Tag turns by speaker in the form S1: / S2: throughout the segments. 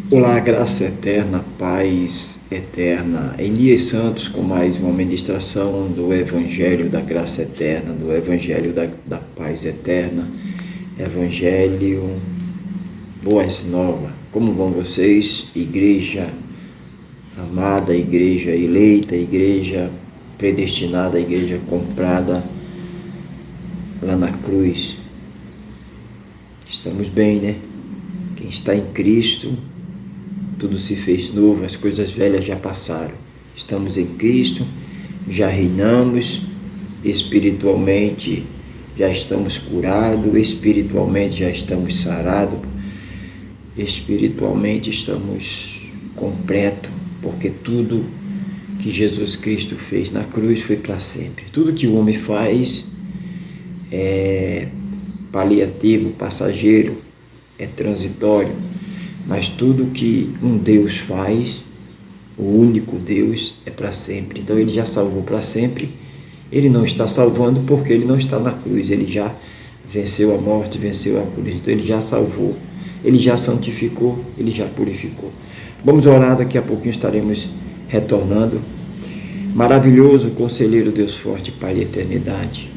S1: Olá, graça eterna, paz eterna. Elias Santos com mais uma ministração do Evangelho da Graça Eterna, do Evangelho da Paz Eterna, Evangelho Boas Novas. Como vão vocês, igreja amada, igreja eleita, igreja predestinada, igreja comprada lá na cruz? Estamos bem, né? Quem está em Cristo, tudo se fez novo, as coisas velhas já passaram. Estamos em Cristo, já reinamos, espiritualmente já estamos curados, espiritualmente já estamos sarados, espiritualmente estamos completos, porque tudo que Jesus Cristo fez na cruz foi para sempre. Tudo que o homem faz é paliativo, passageiro, é transitório, mas tudo que um Deus faz, o único Deus, é para sempre. Então ele já salvou para sempre. Ele não está salvando porque ele não está na cruz. Ele já venceu a morte, venceu a cruz. Então ele já salvou, ele já santificou, ele já purificou. Vamos orar, daqui a pouquinho estaremos retornando. Maravilhoso conselheiro, Deus forte, Pai da eternidade,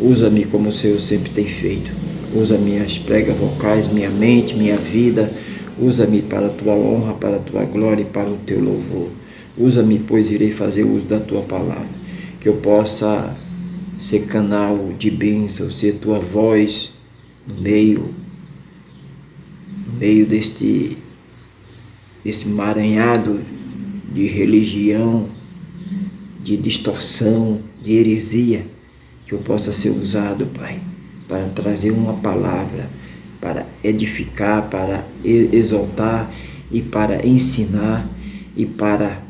S1: usa-me como o Senhor sempre tem feito. Usa minhas pregas vocais, minha mente, minha vida. Usa-me para a tua honra, para a tua glória e para o teu louvor. Usa-me, pois irei fazer uso da tua palavra. Que eu possa ser canal de bênção, ser tua voz no meio desse emaranhado de religião, de distorção, de heresia. Que eu possa ser usado, Pai, para trazer uma palavra, para edificar, para exaltar e para ensinar e para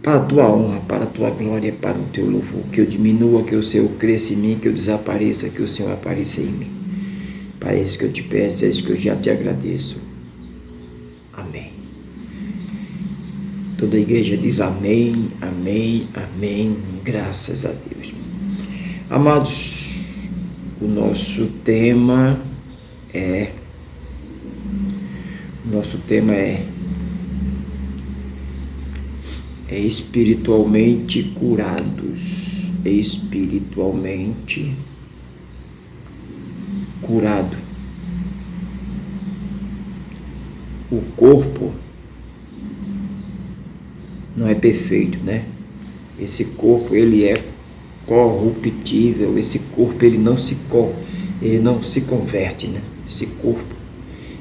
S1: a tua honra, para a tua glória, para o teu louvor. Que eu diminua, que o Senhor cresça em mim, que eu desapareça, que o Senhor apareça em mim. Pai, é isso que eu te peço, é isso que eu já te agradeço. Amém. Toda a igreja diz amém, amém, amém, graças a Deus. Amados, o nosso tema é espiritualmente curados, espiritualmente curado. O corpo não é perfeito, né? Esse corpo, ele é corruptível, esse corpo ele não se converte, né? Esse corpo,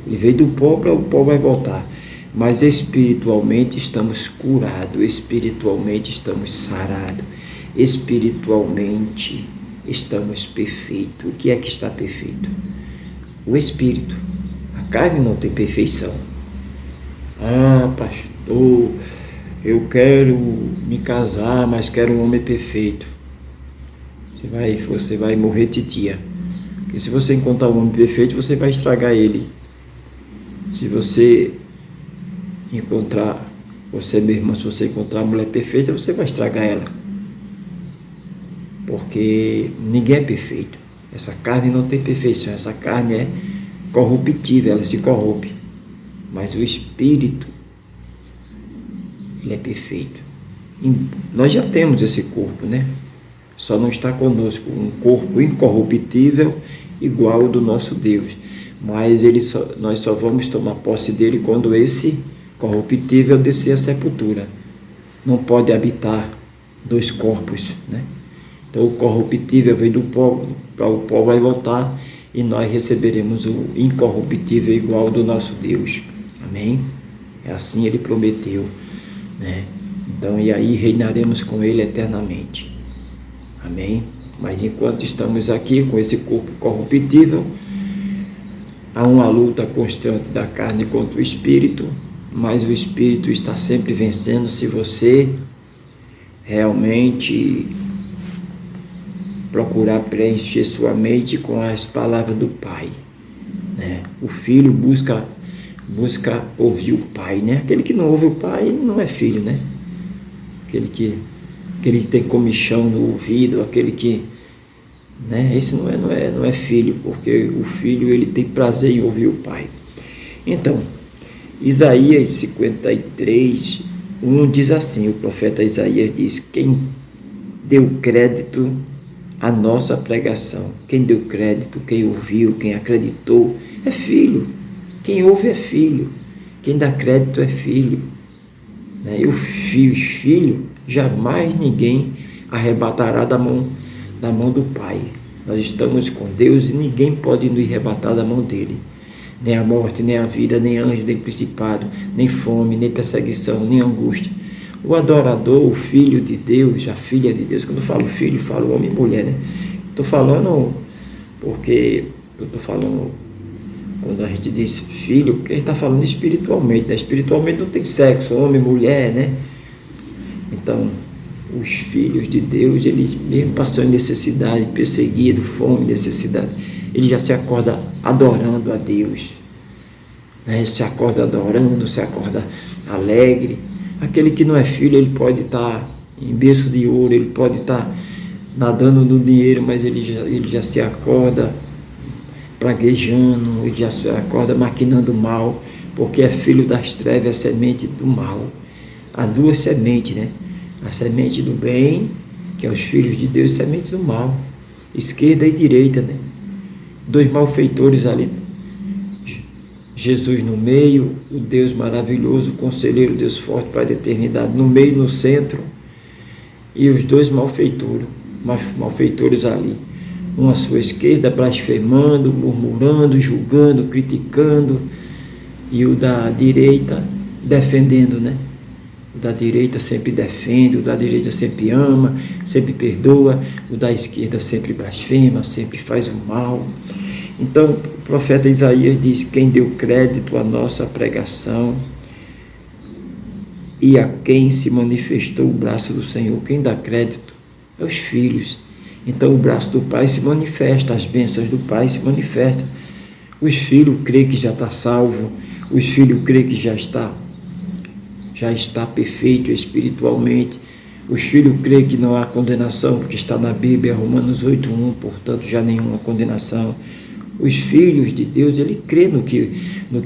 S1: ele veio do pó, para o pó vai voltar, mas espiritualmente estamos curados, espiritualmente estamos sarados, espiritualmente estamos perfeitos. O que é que está perfeito? O espírito. A carne não tem perfeição. Ah, pastor, eu quero me casar, mas quero um homem perfeito. Você vai morrer titia. Porque se você encontrar um homem perfeito, você vai estragar ele. Se você encontrar, minha irmã, se você encontrar uma mulher perfeita, você vai estragar ela. Porque ninguém é perfeito. Essa carne não tem perfeição. Essa carne é corruptível, ela se corrompe. Mas o espírito, ele é perfeito. Nós já temos esse corpo, né? Só não está conosco um corpo incorruptível igual ao do nosso Deus. Mas nós só vamos tomar posse dele quando esse corruptível descer a sepultura. Não pode habitar dois corpos, né? Então o corruptível vem do pó, para o pó vai voltar, e nós receberemos o incorruptível igual ao do nosso Deus. Amém? É assim ele prometeu, né? Então, e aí reinaremos com ele eternamente. Amém? Mas enquanto estamos aqui com esse corpo corruptível, há uma luta constante da carne contra o espírito, mas o espírito está sempre vencendo se você realmente procurar preencher sua mente com as palavras do Pai, né? O filho busca ouvir o Pai, né? Aquele que não ouve o Pai não é filho, né? Aquele que tem comichão no ouvido, aquele que, né? Esse não é filho, porque o filho ele tem prazer em ouvir o Pai. Então, Isaías 53, 1 diz assim, o profeta Isaías diz: quem deu crédito à nossa pregação, quem deu crédito, quem ouviu, quem acreditou, é filho. Quem ouve é filho, quem dá crédito é filho. E os filhos, jamais ninguém arrebatará da mão do Pai. Nós estamos com Deus e ninguém pode nos arrebatar da mão dele. Nem a morte, nem a vida, nem anjo, nem principado, nem fome, nem perseguição, nem angústia. O adorador, o filho de Deus, a filha de Deus, quando eu falo filho, eu falo homem e mulher, né? Estou falando porque eu estou falando, quando a gente diz filho, porque a gente está falando espiritualmente, né? Espiritualmente não tem sexo, homem, mulher, né? Então, os filhos de Deus, eles mesmo passando necessidade, perseguido, fome, necessidade, ele já se acorda adorando a Deus, né? Se acorda adorando, se acorda alegre. Aquele que não é filho, ele pode estar em berço de ouro, ele pode estar nadando no dinheiro, mas ele já se acorda praguejando, ele já se acorda maquinando mal, porque é filho das trevas, é semente do mal. Há duas sementes, né? A semente do bem, que é os filhos de Deus, e a semente do mal, esquerda e direita, né? Dois malfeitores ali, Jesus no meio, o Deus maravilhoso, o conselheiro, Deus forte, Pai da eternidade, no meio, no centro, e os dois malfeitores ali, um à sua esquerda blasfemando, murmurando, julgando, criticando, e o da direita defendendo, né? O da direita sempre defende, o da direita sempre ama, sempre perdoa, o da esquerda sempre blasfema, sempre faz o mal. Então, o profeta Isaías diz: quem deu crédito à nossa pregação e a quem se manifestou o braço do Senhor. Quem dá crédito é os filhos. Então, o braço do Pai se manifesta, as bênçãos do Pai se manifestam. Os filhos creem que já está salvo, os filhos creem que já está perfeito espiritualmente. Os filhos creem que não há condenação, porque está na Bíblia, Romanos 8:1, portanto já nenhuma condenação. Os filhos de Deus, ele crê no que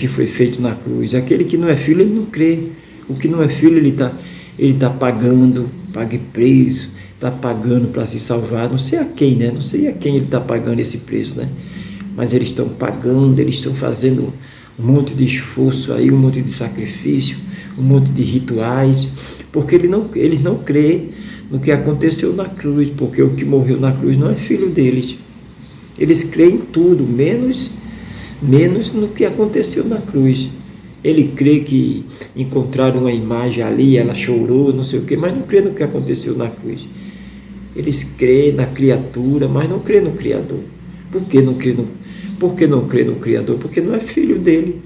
S1: foi feito na cruz. Aquele que não é filho, ele não crê. O que não é filho, ele tá pagando, paga preço, está pagando para se salvar. Não sei a quem, né? Não sei a quem ele está pagando esse preço, né? Mas eles estão pagando, eles estão fazendo um monte de esforço aí, um monte de sacrifício, um monte de rituais, porque eles não creem no que aconteceu na cruz, porque o que morreu na cruz não é filho deles. Eles creem em tudo, menos no que aconteceu na cruz. Ele crê que encontraram uma imagem ali, ela chorou, não sei o quê, mas não crê no que aconteceu na cruz. Eles creem na criatura, mas não crê no Criador. Por que não crê no Criador? Porque não é filho dele.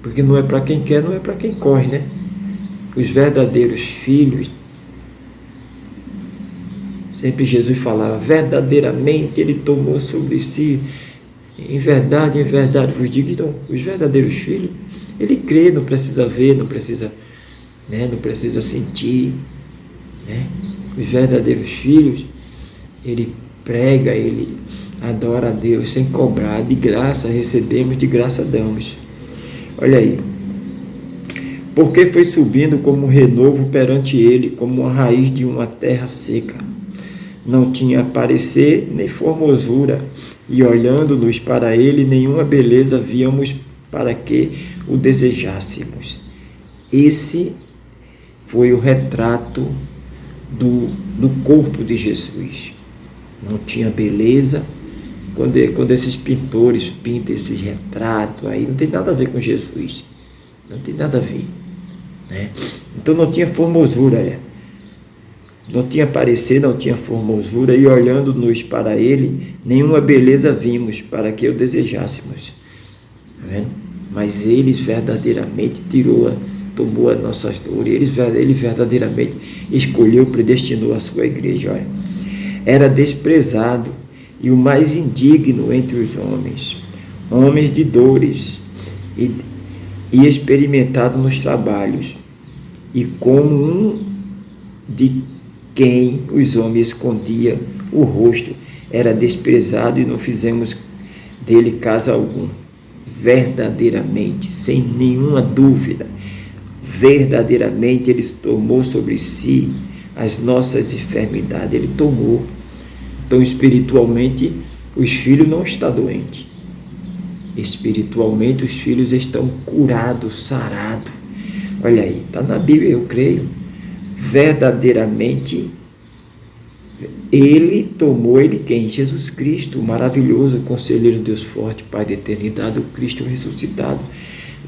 S1: Porque não é para quem quer, não é para quem corre, né? Os verdadeiros filhos, sempre Jesus falava, verdadeiramente ele tomou sobre si, em verdade vos digo. Então, os verdadeiros filhos, ele crê, não precisa ver, não precisa sentir, né? Os verdadeiros filhos, ele prega, ele adora a Deus sem cobrar, de graça recebemos, de graça damos. Olha aí, porque foi subindo como um renovo perante ele, como uma raiz de uma terra seca. Não tinha parecer nem formosura, e olhando-nos para ele, nenhuma beleza víamos para que o desejássemos. Esse foi o retrato do corpo de Jesus. Não tinha beleza. Quando esses pintores pintam esses retratos aí, não tem nada a ver com Jesus. Não tem nada a ver, né? Então não tinha formosura, né? Não tinha parecer, não tinha formosura, e olhando-nos para ele, nenhuma beleza vimos para que o desejássemos. Tá vendo? Mas ele verdadeiramente tomou as nossas dores, ele verdadeiramente escolheu, predestinou a sua igreja. Olha. Era desprezado e o mais indigno entre os homens de dores e experimentado nos trabalhos, e como um de quem os homens escondiam o rosto, era desprezado e não fizemos dele caso algum. verdadeiramente, sem nenhuma dúvida, verdadeiramente Ele tomou sobre si as nossas enfermidades. Ele tomou. Então, espiritualmente, os filhos não estão doentes. Espiritualmente, os filhos estão curados, sarados. Olha aí, está na Bíblia, eu creio. Verdadeiramente, Ele tomou, Ele quem? Jesus Cristo, o maravilhoso Conselheiro Deus forte, Pai da eternidade, o Cristo ressuscitado.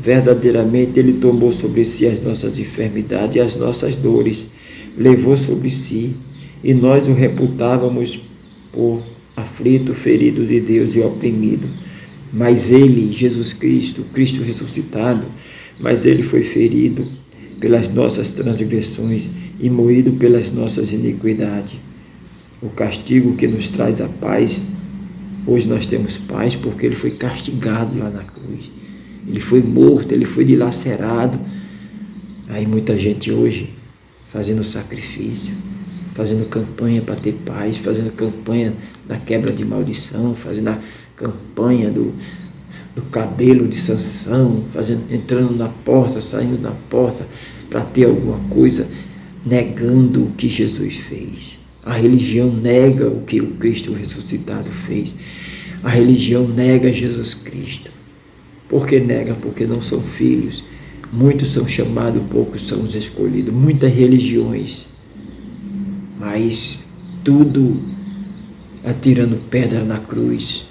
S1: Verdadeiramente, Ele tomou sobre si as nossas enfermidades e as nossas dores, levou sobre si, e nós o reputávamos por aflito, ferido de Deus e oprimido. Mas Ele, Jesus Cristo, Cristo ressuscitado, mas Ele foi ferido pelas nossas transgressões e moído pelas nossas iniquidades. O castigo que nos traz a paz, hoje nós temos paz porque Ele foi castigado lá na cruz. Ele foi morto, Ele foi dilacerado. Aí muita gente hoje fazendo sacrifício, fazendo campanha para ter paz, fazendo campanha da quebra de maldição, fazendo a campanha do cabelo de Sansão, entrando na porta, saindo da porta para ter alguma coisa, negando o que Jesus fez. A religião nega o que o Cristo ressuscitado fez. A religião nega Jesus Cristo. Por que nega? Porque não são filhos. Muitos são chamados, poucos são os escolhidos. Muitas religiões. Mas tudo atirando pedra na cruz,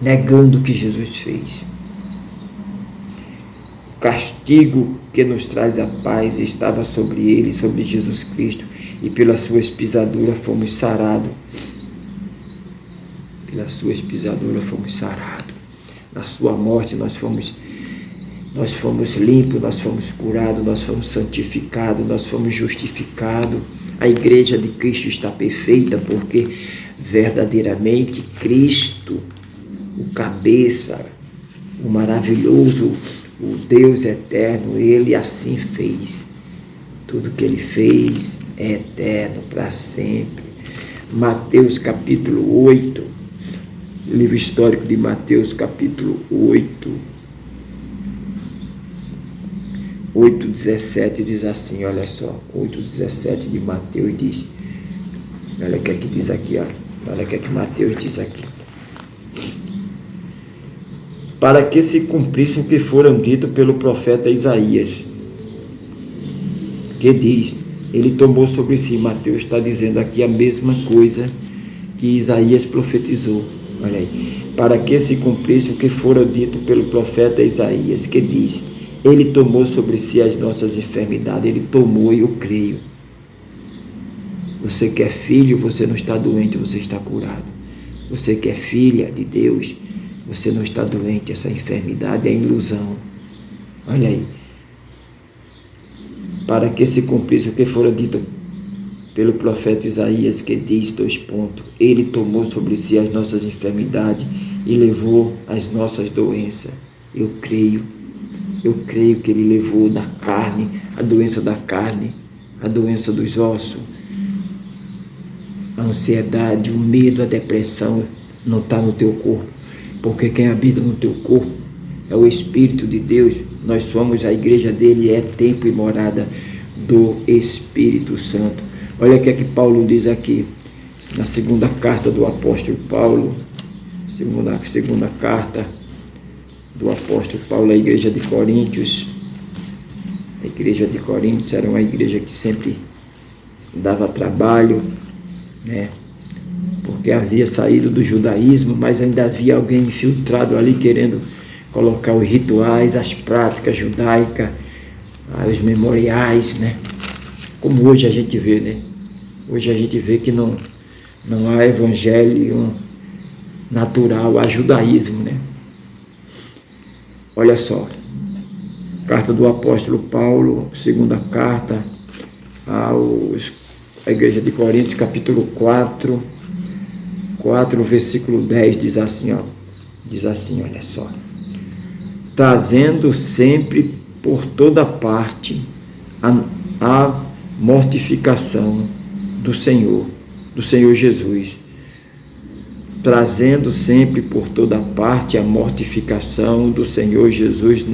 S1: negando o que Jesus fez. O castigo que nos traz a paz estava sobre Ele, sobre Jesus Cristo, e pelas suas pisaduras fomos sarados. Pelas suas pisaduras fomos sarados. Na sua morte nós fomos limpos, nós fomos curados, nós fomos santificados, nós fomos justificados. A igreja de Cristo está perfeita porque verdadeiramente Cristo, o cabeça, o maravilhoso, o Deus eterno, Ele assim fez. Tudo que Ele fez é eterno para sempre. Mateus capítulo 8, livro histórico de Mateus capítulo 8:17 diz assim, olha só, 8:17 de Mateus diz, olha o que é que diz aqui, olha o que é que Mateus diz aqui. Para que se cumprisse o que foram dito pelo profeta Isaías, que diz, ele tomou sobre si, Mateus está dizendo aqui a mesma coisa que Isaías profetizou, olha aí, para que se cumprisse o que fora dito pelo profeta Isaías, que diz, Ele tomou sobre si as nossas enfermidades, Ele tomou e eu creio. Você que é filho, você não está doente, você está curado. Você que é filha de Deus, você não está doente, essa enfermidade é ilusão. Olha aí. Para que se cumprisse o que fora dito pelo profeta Isaías, que diz, Ele tomou sobre si as nossas enfermidades e levou as nossas doenças. Eu creio que Ele levou da carne, a doença da carne, a doença dos ossos, a ansiedade, o medo, a depressão não está no teu corpo, porque quem habita no teu corpo é o Espírito de Deus. Nós somos a igreja dele, é templo e morada do Espírito Santo. Olha o que é que Paulo diz aqui, na segunda carta do apóstolo Paulo, segunda carta do apóstolo Paulo à igreja de Coríntios. A igreja de Coríntios era uma igreja que sempre dava trabalho, né? Porque havia saído do judaísmo, mas ainda havia alguém infiltrado ali querendo colocar os rituais, as práticas judaicas, os memoriais, né? Como hoje a gente vê, né? Hoje a gente vê que não há evangelho natural, há judaísmo, né? Olha só, carta do apóstolo Paulo, segunda carta à igreja de Coríntios, capítulo 4, versículo 10, diz assim, olha só. Trazendo sempre por toda parte a mortificação do Senhor Jesus. trazendo sempre por toda parte a mortificação do Senhor Jesus,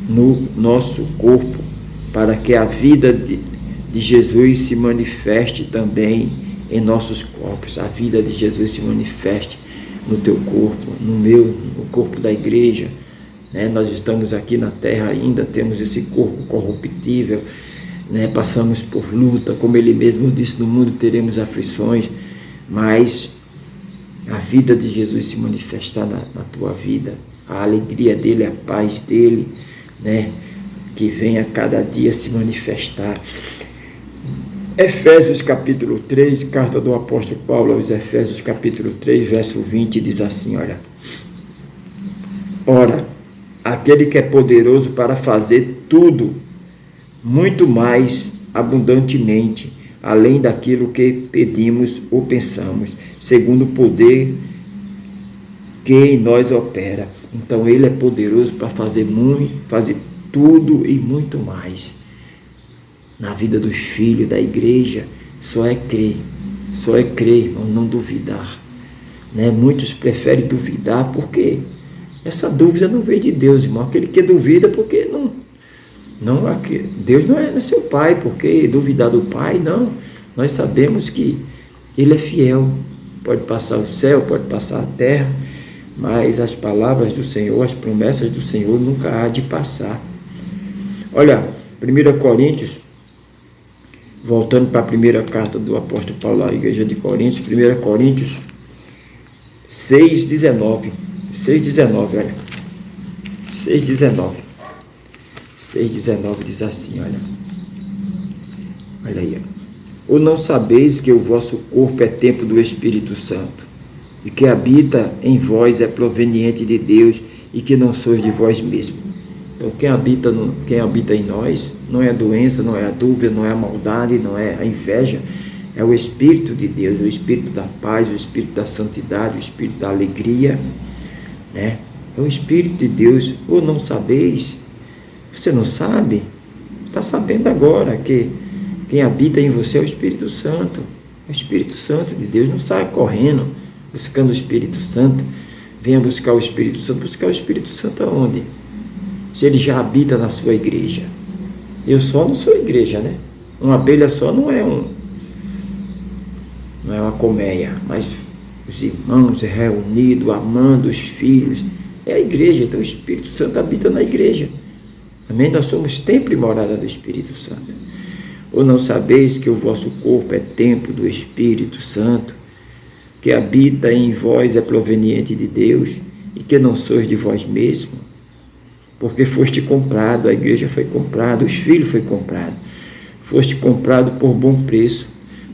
S1: no nosso corpo, para que a vida de Jesus se manifeste também em nossos corpos. A vida de Jesus se manifeste no teu corpo, no corpo da igreja. Nós estamos aqui na terra ainda, temos esse corpo corruptível, passamos por luta, como ele mesmo disse, no mundo teremos aflições, mas a vida de Jesus se manifestar na tua vida, a alegria dele, a paz dele, que venha cada dia se manifestar. Efésios capítulo 3, carta do apóstolo Paulo aos Efésios capítulo 3, verso 20, diz assim, olha: ora, aquele que é poderoso para fazer tudo, muito mais abundantemente, além daquilo que pedimos ou pensamos, segundo o poder que em nós opera. Então ele é poderoso para fazer tudo e muito mais. Na vida dos filhos, da igreja, só é crer, irmão, não duvidar. Muitos preferem duvidar porque essa dúvida não veio de Deus, irmão. Aquele que duvida porque Deus não é seu pai, porque duvidar do pai, não. Nós sabemos que ele é fiel, pode passar o céu, pode passar a terra, mas as palavras do Senhor, as promessas do Senhor nunca há de passar. Olha, 1 Coríntios, voltando para a primeira carta do apóstolo Paulo à igreja de Coríntios, 1 Coríntios 6,19, olha, 6,19 diz assim, olha aí, ou não sabeis que o vosso corpo é templo do Espírito Santo, e que habita em vós é proveniente de Deus, e que não sois de vós mesmos. Então quem habita em nós não é a doença, não é a dúvida, não é a maldade, não é a inveja, é o Espírito de Deus, o Espírito da paz, o Espírito da santidade, o Espírito da alegria, É o Espírito de Deus. Ou não sabeis? Você não sabe? Está sabendo agora que quem habita em você é o Espírito Santo. É o Espírito Santo de Deus. Não saia correndo buscando o Espírito Santo. Venha buscar o Espírito Santo. Buscar o Espírito Santo aonde? Se ele já habita na sua igreja. Eu só não sou igreja, Uma abelha só não é uma colmeia, mas os irmãos reunidos, amando os filhos, é a igreja. Então o Espírito Santo habita na igreja. Amém? Nós somos templo e morada do Espírito Santo. Ou não sabeis que o vosso corpo é templo do Espírito Santo, que habita em vós é proveniente de Deus, e que não sois de vós mesmos? Porque foste comprado, a igreja foi comprada, os filhos foi comprado. Foste comprado por bom preço.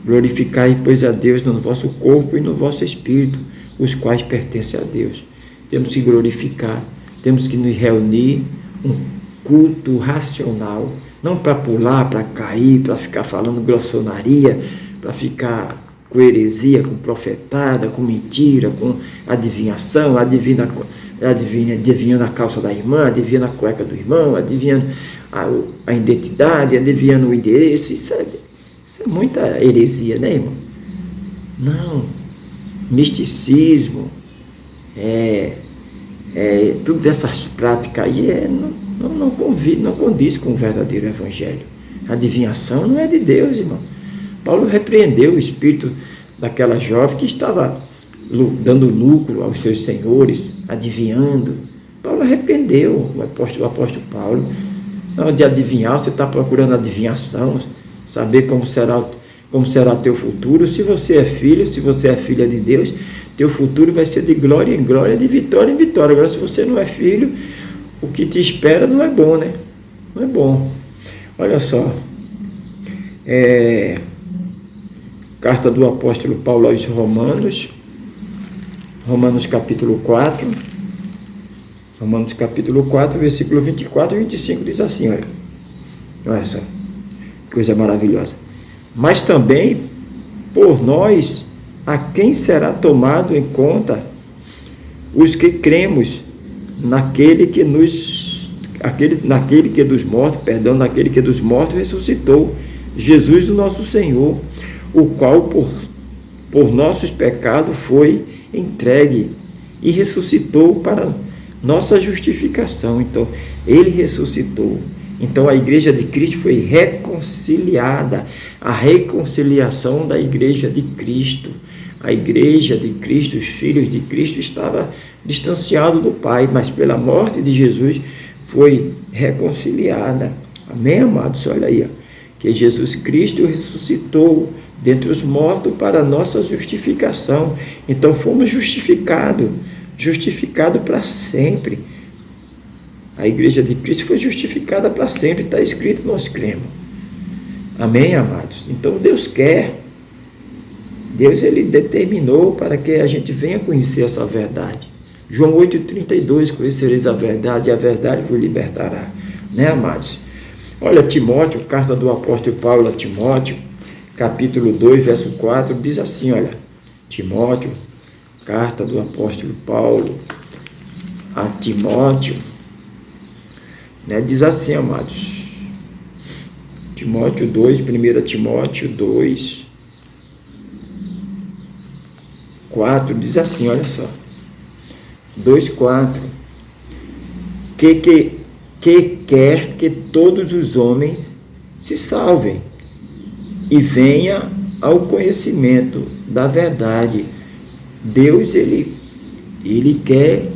S1: Glorificai, pois, a Deus no vosso corpo e no vosso espírito, os quais pertencem a Deus. Temos que glorificar, temos que nos reunir, um culto racional, não para pular, para cair, para ficar falando grossonaria, para ficar com heresia, com profetada, com mentira, com adivinhação, adivinhando a calça da irmã, adivinhando a cueca do irmão, adivinhando a identidade, adivinhando o endereço. Isso é muita heresia, irmão? Não. Misticismo, tudo dessas práticas aí não condiz com o verdadeiro evangelho. A adivinhação não é de Deus, irmão. Paulo repreendeu o espírito daquela jovem que estava dando lucro aos seus senhores, adivinhando. Paulo repreendeu o apóstolo Paulo. Não de adivinhar, você está procurando adivinhação, saber como será teu futuro. Se você é filho, se você é filha de Deus, teu futuro vai ser de glória em glória, de vitória em vitória. Agora, se você não é filho, o que te espera não é bom, Não é bom. Olha só, carta do apóstolo Paulo aos Romanos capítulo 4, versículo 24 e 25, diz assim, olha só, coisa maravilhosa. Mas também, por nós, a quem será tomado em conta os que cremos naquele que dos mortos ressuscitou, Jesus o nosso Senhor, o qual por nossos pecados foi entregue e ressuscitou para nossa justificação. Então, ele ressuscitou. Então, a igreja de Cristo foi reconciliada. A reconciliação da igreja de Cristo. A igreja de Cristo, os filhos de Cristo, estava distanciado do Pai, mas pela morte de Jesus foi reconciliada. Amém, amados? Olha aí, ó, que Jesus Cristo ressuscitou dentre os mortos para a nossa justificação. Então fomos justificados para sempre. A igreja de Cristo foi justificada para sempre, está escrito, nós cremos. Amém, amados? Então Deus quer, Deus ele determinou para que a gente venha conhecer essa verdade. João 8,32, conhecereis a verdade e a verdade vos libertará. Né, amados? Olha, Timóteo, carta do apóstolo Paulo a Timóteo, capítulo 2, verso 4, diz assim, olha, Timóteo, carta do apóstolo Paulo a Timóteo, né, diz assim, amados, Timóteo 2, 1 Timóteo 2, 4, diz assim, olha só, 2,4, que quer que todos os homens se salvem e venha ao conhecimento da verdade. Deus, ele quer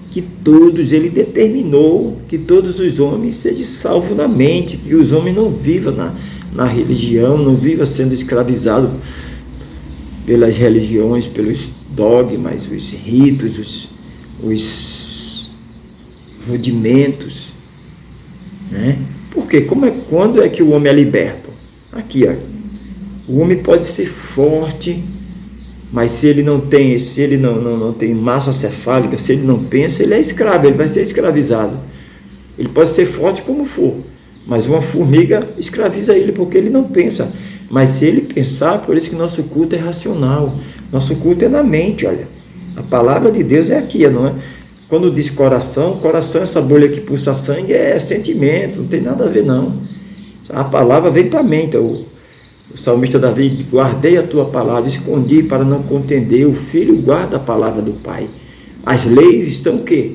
S1: que todos, ele determinou que todos os homens sejam salvos na mente, que os homens não vivam na religião, não vivam sendo escravizados pelas religiões, pelos dogmas, os ritos, os rudimentos, né? Porque quando é que o homem é liberto? Aqui, ó. O homem pode ser forte, mas se ele não tem massa cefálica, se ele não pensa, ele é escravo, ele vai ser escravizado. Ele pode ser forte como for, mas uma formiga escraviza ele porque ele não pensa. Mas se ele pensar, por isso que nosso culto é racional, nosso culto é na mente, olha. A palavra de Deus é aqui, não é? Quando diz coração, essa bolha que pulsa sangue é sentimento, não tem nada a ver, não. A palavra vem para a mente. O salmista Davi, guardei a tua palavra, escondi para não contender. O filho guarda a palavra do pai. As leis estão o quê?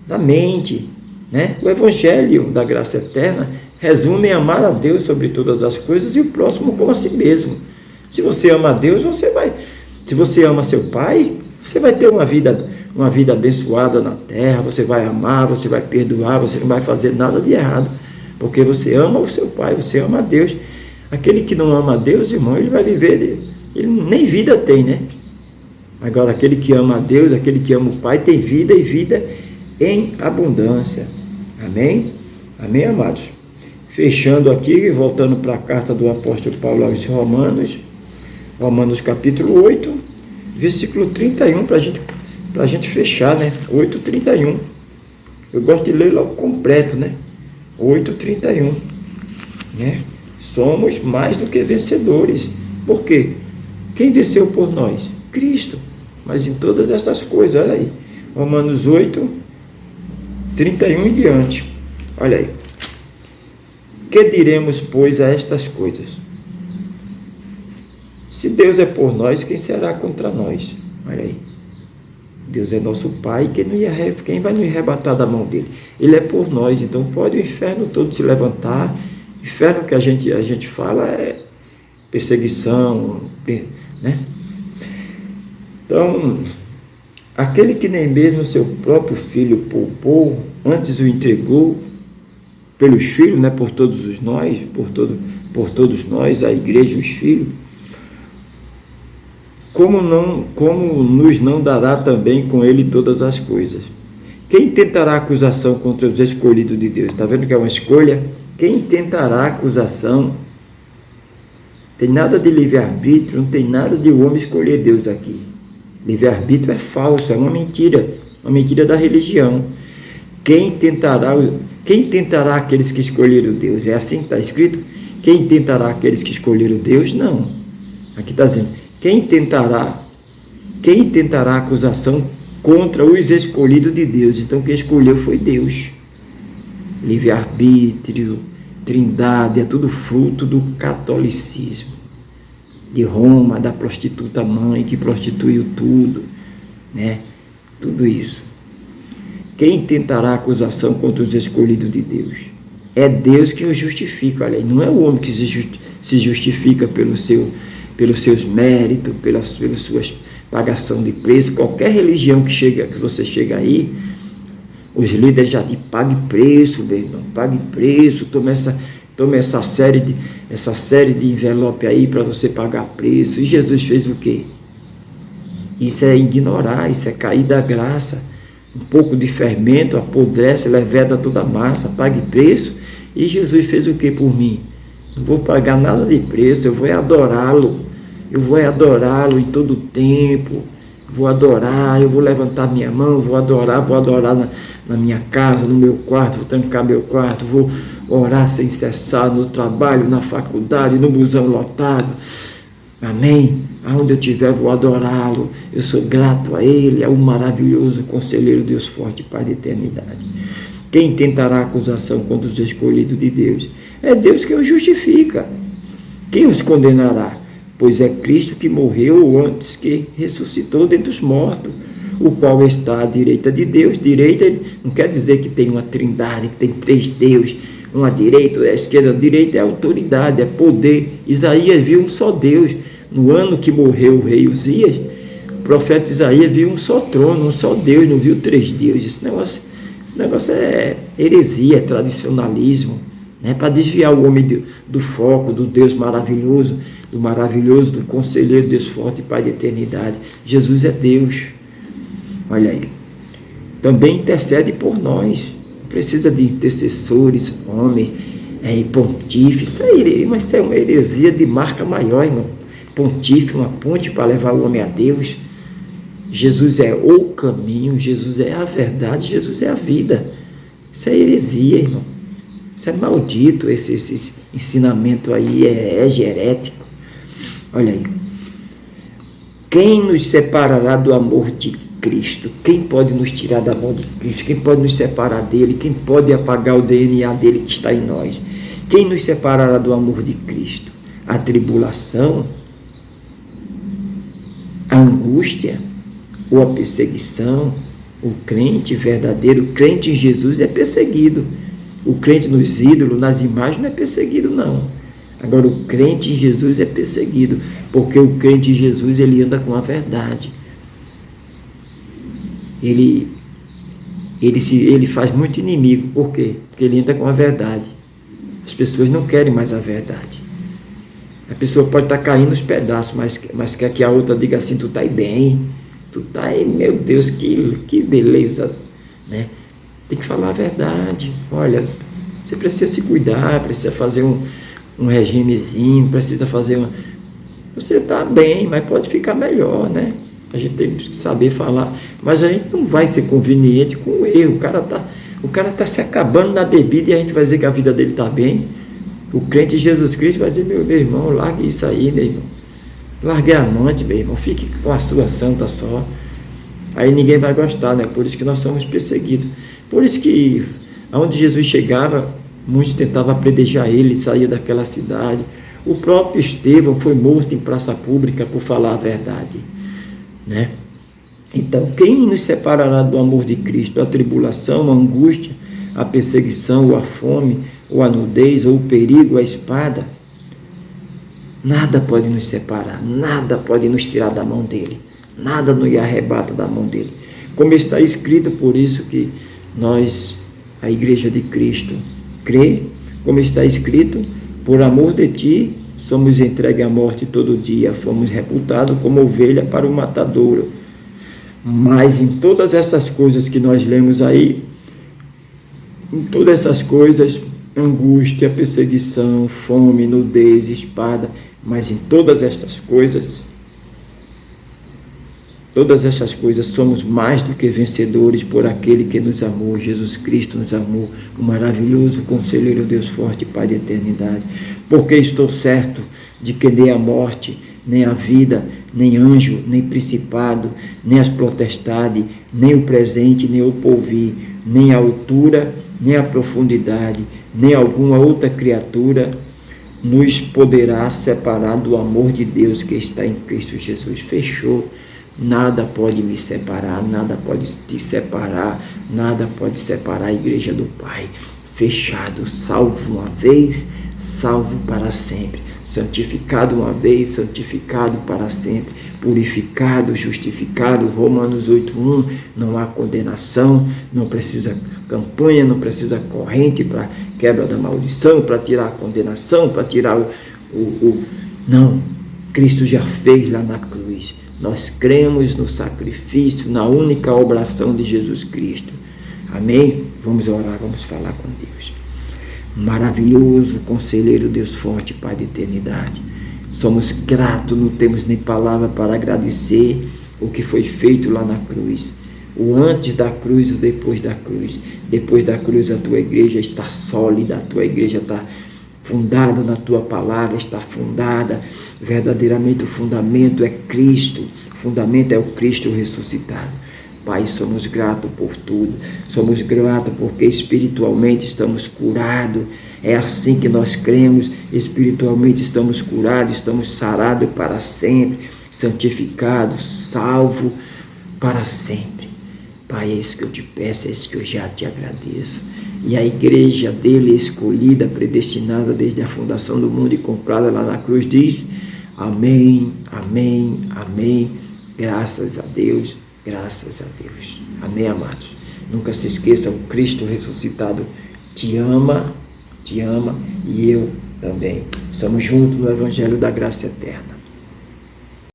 S1: Na mente, né? O evangelho da graça eterna resume em amar a Deus sobre todas as coisas e o próximo como a si mesmo. Se você ama a Deus, se você ama seu pai, você vai ter uma vida abençoada na terra, você vai amar, você vai perdoar, você não vai fazer nada de errado, porque você ama o seu pai, você ama a Deus. Aquele que não ama a Deus, irmão, ele vai viver, ele nem vida tem, né? Agora, aquele que ama a Deus, aquele que ama o Pai, tem vida e vida em abundância. Amém? Amém, amados? Fechando aqui, voltando para a carta do apóstolo Paulo aos Romanos, Romanos capítulo 8, versículo 31, para a gente fechar, né? 8:31. Eu gosto de ler logo completo, né? 8:31, né? Somos mais do que vencedores. Por quê? Quem venceu por nós? Cristo. Mas em todas essas coisas, olha aí. Romanos 8:31 em diante. Olha aí. Que diremos, pois, a estas coisas? Se Deus é por nós, quem será contra nós? Olha aí. Deus é nosso Pai, quem vai nos arrebatar da mão dele? Ele é por nós, então pode o inferno todo se levantar. O inferno que a gente fala é perseguição, né? Então, aquele que nem mesmo seu próprio filho poupou, antes o entregou pelos filhos, né? Por todos nós, a igreja e os filhos, como nos não dará também com ele todas as coisas? Quem tentará acusação contra os escolhidos de Deus? Está vendo que é uma escolha? Quem tentará acusação? Tem nada de livre-arbítrio, não tem nada de o homem escolher Deus aqui. Livre-arbítrio é falso, é uma mentira da religião. Quem tentará aqueles que escolheram Deus? É assim que está escrito? Quem tentará aqueles que escolheram Deus? Não. Aqui está dizendo, quem tentará acusação contra os escolhidos de Deus? Então quem escolheu foi Deus. Livre-arbítrio, trindade, é tudo fruto do catolicismo. de Roma, da prostituta mãe que prostituiu tudo, né? Tudo isso. Quem tentará acusação contra os escolhidos de Deus? É Deus que os justifica, olha aí. Não é o homem que se justifica pelos seus méritos, pelas suas pagação de preço. Qualquer religião que você chega aí, os líderes já te pague preço, meu irmão, pague preço, tome essa série de envelope aí para você pagar preço. E Jesus fez o quê? Isso é ignorar, isso é cair da graça. Um pouco de fermento apodrece, leveda toda a massa, pague preço. E Jesus fez o que por mim? Não vou pagar nada de preço, eu vou adorá-lo. Eu vou adorá-lo em todo o tempo. Vou adorar, eu vou levantar minha mão, vou adorar na minha casa, no meu quarto, vou trancar meu quarto, vou orar sem cessar no trabalho, na faculdade, no busão lotado. Amém? Aonde eu estiver, vou adorá-lo. Eu sou grato a Ele, é o maravilhoso conselheiro, Deus forte, Pai da eternidade. Quem tentará acusação contra os escolhidos de Deus? É Deus que os justifica. Quem os condenará? Pois é Cristo que morreu antes que ressuscitou dentre os mortos, o qual está à direita de Deus. Direita não quer dizer que tem uma trindade, que tem 3 deuses, uma direita, a esquerda. A direita é autoridade, é poder. Isaías viu um só Deus. No ano que morreu o rei Uzias, o profeta Isaías viu um só trono, um só Deus, não viu 3 deuses. Esse negócio é heresia, é tradicionalismo, né? Para desviar o homem do foco, do Deus maravilhoso, do conselheiro, Deus forte, Pai da eternidade. Jesus é Deus. Olha aí. Também intercede por nós. Não precisa de intercessores, homens, pontífices. Isso é uma heresia de marca maior, irmão. Pontífice, uma ponte para levar o homem a Deus. Jesus é o caminho, Jesus é a verdade, Jesus é a vida. Isso é heresia, irmão. Isso é maldito, esse ensinamento aí é herético. Olha aí. Quem nos separará do amor de Cristo? Quem pode nos tirar da mão de Cristo? Quem pode nos separar dele? Quem pode apagar o DNA dele que está em nós? Quem nos separará do amor de Cristo? A tribulação? A angústia? Ou a perseguição? O crente verdadeiro, o crente em Jesus é perseguido. O crente nos ídolos, nas imagens, não é perseguido, não. Agora, o crente em Jesus é perseguido, porque o crente em Jesus, ele anda com a verdade. Ele faz muito inimigo. Por quê? Porque ele anda com a verdade. As pessoas não querem mais a verdade. A pessoa pode estar caindo nos pedaços, mas quer que a outra diga assim: tu está aí bem, tu está aí, meu Deus, que beleza, né? Tem que falar a verdade. Olha, você precisa se cuidar, precisa fazer um regimezinho, precisa fazer Você está bem, mas pode ficar melhor, né? A gente tem que saber falar, mas a gente não vai ser conveniente com o erro. O cara tá se acabando na bebida e a gente vai dizer que a vida dele está bem. O crente de Jesus Cristo vai dizer: meu irmão, largue isso aí, meu irmão. Largue a amante, meu irmão, fique com a sua santa só. Aí ninguém vai gostar, né? Por isso que nós somos perseguidos. Por isso que, aonde Jesus chegava, muitos tentavam apedrejar ele, saía daquela cidade. O próprio Estevão foi morto em praça pública por falar a verdade, né? Então, quem nos separará do amor de Cristo? A tribulação, a angústia, a perseguição, ou a fome, ou a nudez, ou o perigo, a espada? Nada pode nos separar, nada pode nos tirar da mão dele, nada nos arrebata da mão dele. Como está escrito, por isso que nós, a Igreja de Cristo, crê, como está escrito: por amor de ti, somos entregues à morte todo dia, fomos reputados como ovelha para o matadouro. Mas em todas essas coisas que nós lemos aí, em todas essas coisas, angústia, perseguição, fome, nudez, espada, mas em todas estas coisas somos mais do que vencedores por aquele que nos amou. Jesus Cristo nos amou, o maravilhoso conselheiro, Deus forte, Pai da eternidade. Porque estou certo de que nem a morte, nem a vida, nem anjo, nem principado, nem as potestades, nem o presente, nem o porvir, nem a altura, nem a profundidade, nem alguma outra criatura nos poderá separar do amor de Deus que está em Cristo Jesus. Fechou. Nada pode me separar, nada pode te separar, nada pode separar a igreja do Pai. Fechado, salvo uma vez, salvo para sempre. Santificado uma vez, santificado para sempre. Purificado, justificado. Romanos 8:1, não há condenação, não precisa campanha, não precisa corrente para quebra da maldição, para tirar a condenação, para tirar Não, Cristo já fez lá na cruz. Nós cremos no sacrifício, na única oblação de Jesus Cristo. Amém? Vamos orar, vamos falar com Deus. Maravilhoso, conselheiro, Deus forte, Pai de eternidade. Somos gratos, não temos nem palavra para agradecer o que foi feito lá na cruz. O antes da cruz e o depois da cruz. Depois da cruz a tua igreja está sólida, a tua igreja está fundada na tua palavra, está fundada. Verdadeiramente o fundamento é Cristo, o fundamento é o Cristo ressuscitado. Pai, somos gratos por tudo, somos gratos porque espiritualmente estamos curados. É assim que nós cremos, espiritualmente estamos curados, estamos sarados para sempre, santificados, salvos para sempre. Pai, é isso que eu te peço, é isso que eu já te agradeço. E a igreja dele, escolhida, predestinada desde a fundação do mundo e comprada lá na cruz, diz: amém, amém, amém. Graças a Deus, graças a Deus. Amém, amados. Nunca se esqueçam, o Cristo ressuscitado te ama, e eu também. Estamos juntos no Evangelho da Graça Eterna.